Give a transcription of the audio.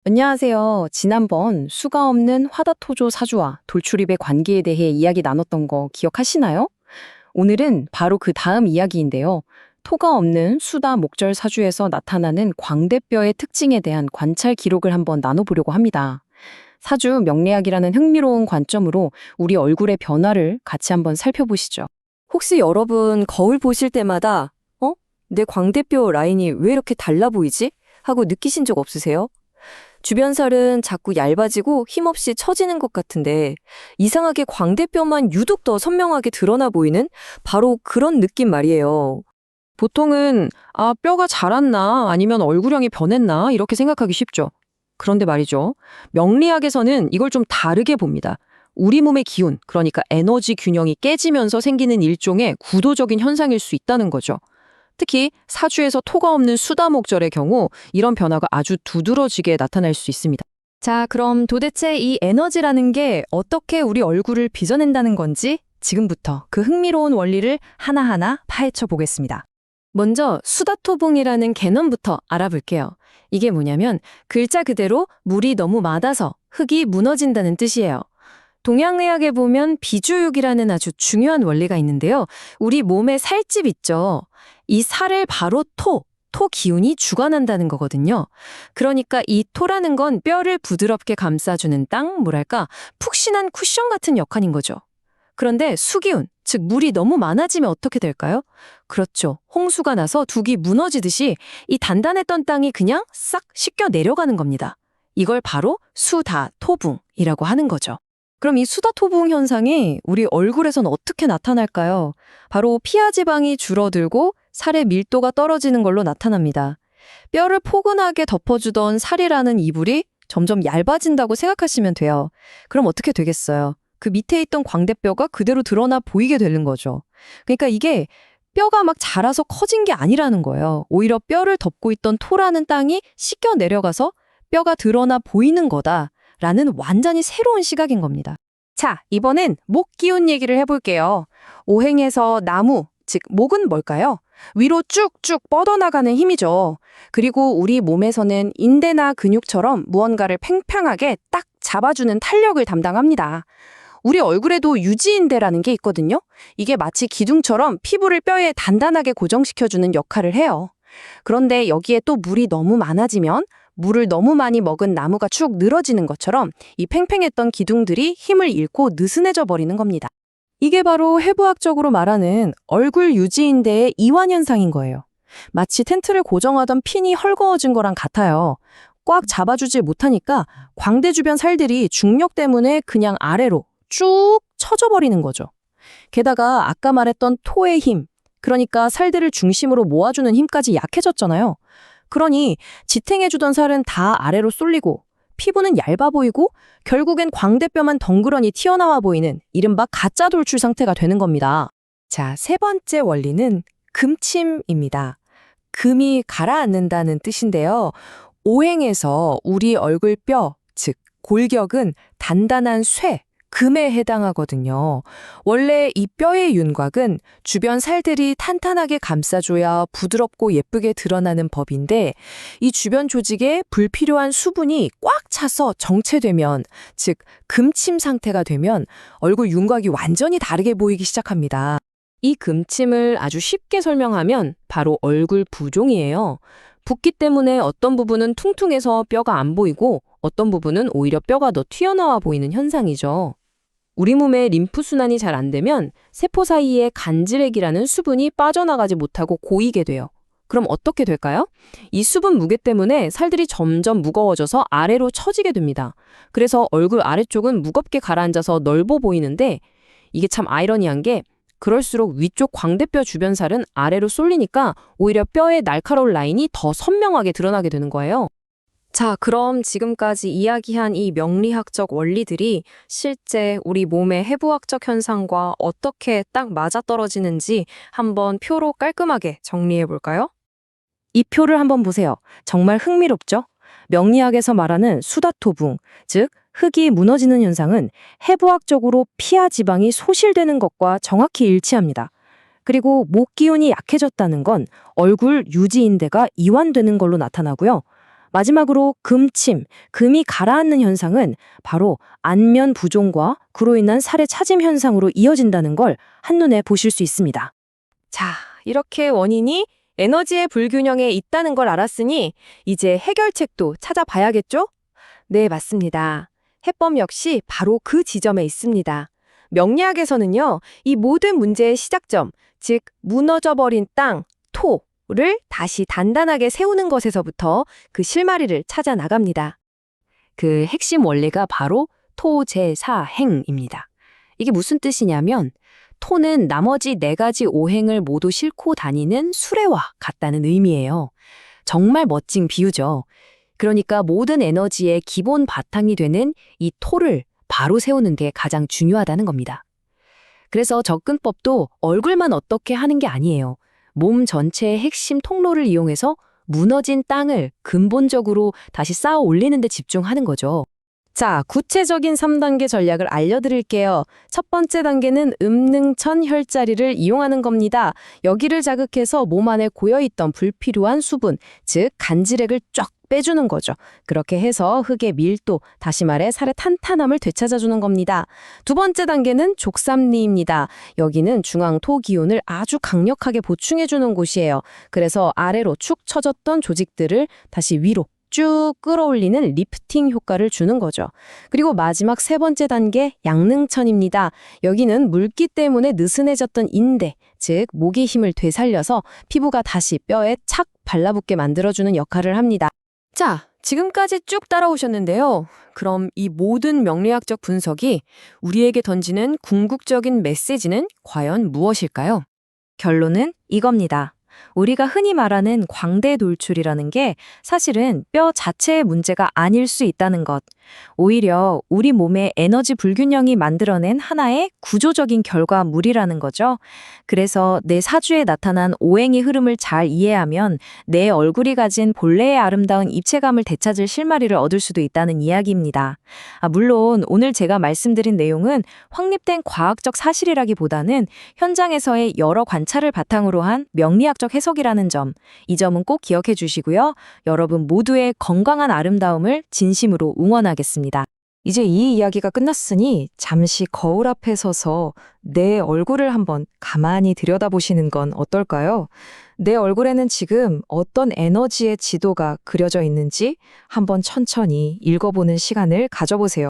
안녕하세요. 지난번 수가 없는 화다토조 사주와 돌출입의 관계에 대해 이야기 나눴던 거 기억하시나요? 오늘은 바로 그 다음 이야기인데요. 토가 없는 수다 목절 사주에서 나타나는 광대뼈의 특징에 대한 관찰 기록을 한번 나눠보려고 합니다. 사주 명리학이라는 흥미로운 관점으로 우리 얼굴의 변화를 같이 한번 살펴보시죠. 혹시 여러분 거울 보실 때마다 내 광대뼈 라인이 왜 이렇게 달라 보이지? 하고 느끼신 적 없으세요? 주변 살은 자꾸 얇아지고 힘없이 처지는 것 같은데 이상하게 광대뼈만 유독 더 선명하게 드러나 보이는 바로 그런 느낌 말이에요. 보통은 뼈가 자랐나 아니면 얼굴형이 변했나 이렇게 생각하기 쉽죠. 그런데 말이죠. 명리학에서는 이걸 좀 다르게 봅니다. 우리 몸의 기운, 그러니까 에너지 균형이 깨지면서 생기는 일종의 구도적인 현상일 수 있다는 거죠. 특히 사주에서 토가 없는 수다목절의 경우 이런 변화가 아주 두드러지게 나타날 수 있습니다. 자, 그럼 도대체 이 에너지라는 게 어떻게 우리 얼굴을 빚어낸다는 건지 지금부터 그 흥미로운 원리를 하나하나 파헤쳐 보겠습니다. 먼저 수다토붕이라는 개념부터 알아볼게요. 이게 뭐냐면 글자 그대로 물이 너무 많아서 흙이 무너진다는 뜻이에요. 동양의학에 보면 비주육이라는 아주 중요한 원리가 있는데요. 우리 몸에 살집 있죠. 이 살을 바로 토 기운이 주관한다는 거거든요. 그러니까 이 토라는 건 뼈를 부드럽게 감싸주는 뭐랄까 푹신한 쿠션 같은 역할인 거죠. 그런데 수기운, 즉 물이 너무 많아지면 어떻게 될까요? 그렇죠. 홍수가 나서 둑이 무너지듯이 이 단단했던 땅이 그냥 싹 씻겨 내려가는 겁니다. 이걸 바로 수다토붕이라고 하는 거죠. 그럼 이 수다토붕 현상이 우리 얼굴에선 어떻게 나타날까요? 바로 피하 지방이 줄어들고 살의 밀도가 떨어지는 걸로 나타납니다. 뼈를 포근하게 덮어주던 살이라는 이불이 점점 얇아진다고 생각하시면 돼요. 그럼 어떻게 되겠어요? 그 밑에 있던 광대뼈가 그대로 드러나 보이게 되는 거죠. 그러니까 이게 뼈가 막 자라서 커진 게 아니라는 거예요. 오히려 뼈를 덮고 있던 토라는 땅이 씻겨 내려가서 뼈가 드러나 보이는 거다라는 완전히 새로운 시각인 겁니다. 자, 이번엔 목 기운 얘기를 해볼게요. 오행에서 나무, 즉 목은 뭘까요? 위로 쭉쭉 뻗어나가는 힘이죠. 그리고 우리 몸에서는 인대나 근육처럼 무언가를 팽팽하게 딱 잡아주는 탄력을 담당합니다. 우리 얼굴에도 유지인대라는 게 있거든요. 이게 마치 기둥처럼 피부를 뼈에 단단하게 고정시켜주는 역할을 해요. 그런데 여기에 또 물이 너무 많아지면 물을 너무 많이 먹은 나무가 축 늘어지는 것처럼 이 팽팽했던 기둥들이 힘을 잃고 느슨해져 버리는 겁니다. 이게 바로 해부학적으로 말하는 얼굴 유지인대의 이완 현상인 거예요. 마치 텐트를 고정하던 핀이 헐거워진 거랑 같아요. 꽉 잡아주지 못하니까 광대 주변 살들이 중력 때문에 그냥 아래로 쭉 처져버리는 거죠. 게다가 아까 말했던 토의 힘, 그러니까 살들을 중심으로 모아주는 힘까지 약해졌잖아요. 그러니 지탱해주던 살은 다 아래로 쏠리고 피부는 얇아 보이고 결국엔 광대뼈만 덩그러니 튀어나와 보이는 이른바 가짜 돌출 상태가 되는 겁니다. 자, 세 번째 원리는 금침입니다. 금이 가라앉는다는 뜻인데요. 오행에서 우리 얼굴뼈, 즉 골격은 단단한 쇠, 금에 해당하거든요. 원래 이 뼈의 윤곽은 주변 살들이 탄탄하게 감싸줘야 부드럽고 예쁘게 드러나는 법인데 이 주변 조직에 불필요한 수분이 꽉 차서 정체되면, 즉 금침 상태가 되면 얼굴 윤곽이 완전히 다르게 보이기 시작합니다. 이 금침을 아주 쉽게 설명하면 바로 얼굴 부종이에요. 붓기 때문에 어떤 부분은 퉁퉁해서 뼈가 안 보이고 어떤 부분은 오히려 뼈가 더 튀어나와 보이는 현상이죠. 우리 몸에 림프순환이 잘 안 되면 세포 사이에 간질액이라는 수분이 빠져나가지 못하고 고이게 돼요. 그럼 어떻게 될까요? 이 수분 무게 때문에 살들이 점점 무거워져서 아래로 처지게 됩니다. 그래서 얼굴 아래쪽은 무겁게 가라앉아서 넓어 보이는데 이게 참 아이러니한 게 그럴수록 위쪽 광대뼈 주변 살은 아래로 쏠리니까 오히려 뼈의 날카로운 라인이 더 선명하게 드러나게 되는 거예요. 자, 그럼 지금까지 이야기한 이 명리학적 원리들이 실제 우리 몸의 해부학적 현상과 어떻게 딱 맞아떨어지는지 한번 표로 깔끔하게 정리해 볼까요? 이 표를 한번 보세요. 정말 흥미롭죠? 명리학에서 말하는 수다토붕, 즉 흙이 무너지는 현상은 해부학적으로 피하 지방이 소실되는 것과 정확히 일치합니다. 그리고 목 기운이 약해졌다는 건 얼굴 유지인대가 이완되는 걸로 나타나고요. 마지막으로 금침, 금이 가라앉는 현상은 바로 안면 부종과 그로 인한 살의 차짐 현상으로 이어진다는 걸 한눈에 보실 수 있습니다. 자, 이렇게 원인이 에너지의 불균형에 있다는 걸 알았으니 이제 해결책도 찾아봐야겠죠? 네, 맞습니다. 해법 역시 바로 그 지점에 있습니다. 명리학에서는요, 이 모든 문제의 시작점, 즉 무너져버린 땅, 토를 다시 단단하게 세우는 것에서부터 그 실마리를 찾아 나갑니다. 그 핵심 원리가 바로 토제사행입니다. 이게 무슨 뜻이냐면 토는 나머지 4가지 오행을 모두 싣고 다니는 수레와 같다는 의미예요. 정말 멋진 비유죠. 그러니까 모든 에너지의 기본 바탕이 되는 이 토를 바로 세우는 게 가장 중요하다는 겁니다. 그래서 접근법도 얼굴만 어떻게 하는 게 아니에요. 몸 전체의 핵심 통로를 이용해서 무너진 땅을 근본적으로 다시 쌓아 올리는 데 집중하는 거죠. 자, 구체적인 3단계 전략을 알려드릴게요. 첫 번째 단계는 음능천 혈자리를 이용하는 겁니다. 여기를 자극해서 몸 안에 고여있던 불필요한 수분, 즉 간질액을 쫙 빼주는 거죠. 그렇게 해서 흙의 밀도, 다시 말해 살의 탄탄함을 되찾아주는 겁니다. 두 번째 단계는 족삼리입니다. 여기는 중앙토 기운을 아주 강력하게 보충해주는 곳이에요. 그래서 아래로 축 처졌던 조직들을 다시 위로 쭉 끌어올리는 리프팅 효과를 주는 거죠. 그리고 마지막 3번째 단계 양능천입니다. 여기는 물기 때문에 느슨해졌던 인대, 즉 목의 힘을 되살려서 피부가 다시 뼈에 착 발라붙게 만들어주는 역할을 합니다. 자, 지금까지 쭉 따라오셨는데요. 그럼 이 모든 명리학적 분석이 우리에게 던지는 궁극적인 메시지는 과연 무엇일까요? 결론은 이겁니다. 우리가 흔히 말하는 광대 돌출이라는 게 사실은 뼈 자체의 문제가 아닐 수 있다는 것. 오히려 우리 몸의 에너지 불균형이 만들어낸 하나의 구조적인 결과물이라는 거죠. 그래서 내 사주에 나타난 오행의 흐름을 잘 이해하면 내 얼굴이 가진 본래의 아름다운 입체감을 되찾을 실마리를 얻을 수도 있다는 이야기입니다. 물론 오늘 제가 말씀드린 내용은 확립된 과학적 사실이라기보다는 현장에서의 여러 관찰을 바탕으로 한 명리학적 해석이라는 점, 이 점은 꼭 기억해 주시고요. 여러분 모두의 건강한 아름다움을 진심으로 응원하겠습니다. 이제 이 이야기가 끝났으니 잠시 거울 앞에 서서 내 얼굴을 한번 가만히 들여다보시는 건 어떨까요? 내 얼굴에는 지금 어떤 에너지의 지도가 그려져 있는지 한번 천천히 읽어보는 시간을 가져보세요.